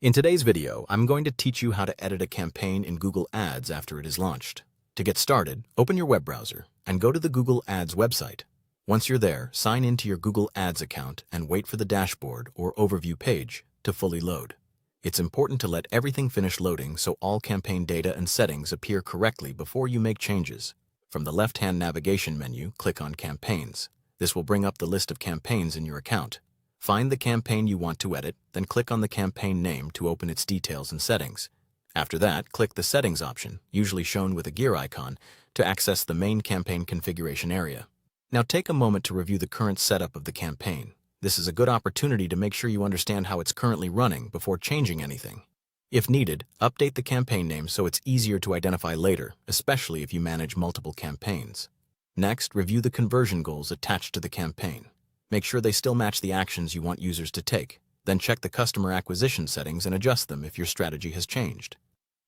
In today's video, I'm going to teach you how to edit a campaign in Google Ads after it is launched. To get started, open your web browser and go to the Google Ads website. Once you're there, sign into your Google Ads account and wait for the dashboard or overview page to fully load. It's important to let everything finish loading so all campaign data and settings appear correctly before you make changes. From the left-hand navigation menu, click on Campaigns. This will bring up the list of campaigns in your account. Find the campaign you want to edit, then click on the campaign name to open its details and settings. After that, click the Settings option, usually shown with a gear icon, to access the main campaign configuration area. Now take a moment to review the current setup of the campaign. This is a good opportunity to make sure you understand how it's currently running before changing anything. If needed, update the campaign name so it's easier to identify later, especially if you manage multiple campaigns. Next, review the conversion goals attached to the campaign. Make sure they still match the actions you want users to take. Then check the customer acquisition settings and adjust them if your strategy has changed.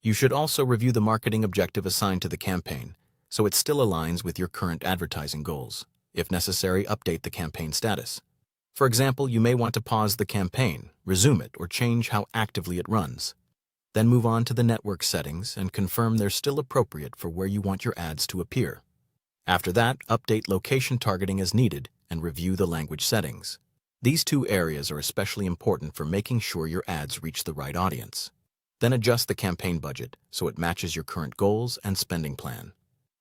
You should also review the marketing objective assigned to the campaign, so it still aligns with your current advertising goals. If necessary, update the campaign status. For example, you may want to pause the campaign, resume it, or change how actively it runs. Then move on to the network settings and confirm they're still appropriate for where you want your ads to appear. After that, update location targeting as needed and review the language settings. These two areas are especially important for making sure your ads reach the right audience. Then adjust the campaign budget so it matches your current goals and spending plan.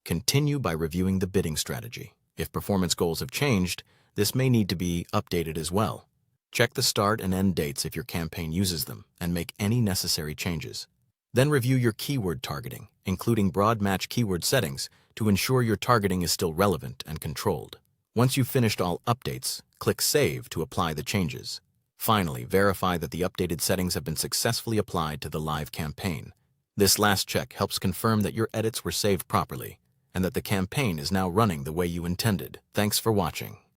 Continue by reviewing the bidding strategy. If performance goals have changed, this may need to be updated as well. Check the start and end dates if your campaign uses them and make any necessary changes. Then review your keyword targeting, including broad match keyword settings, to ensure your targeting is still relevant and controlled. Once you've finished all updates, click Save to apply the changes. Finally, verify that the updated settings have been successfully applied to the live campaign. This last check helps confirm that your edits were saved properly and that the campaign is now running the way you intended. Thanks for watching.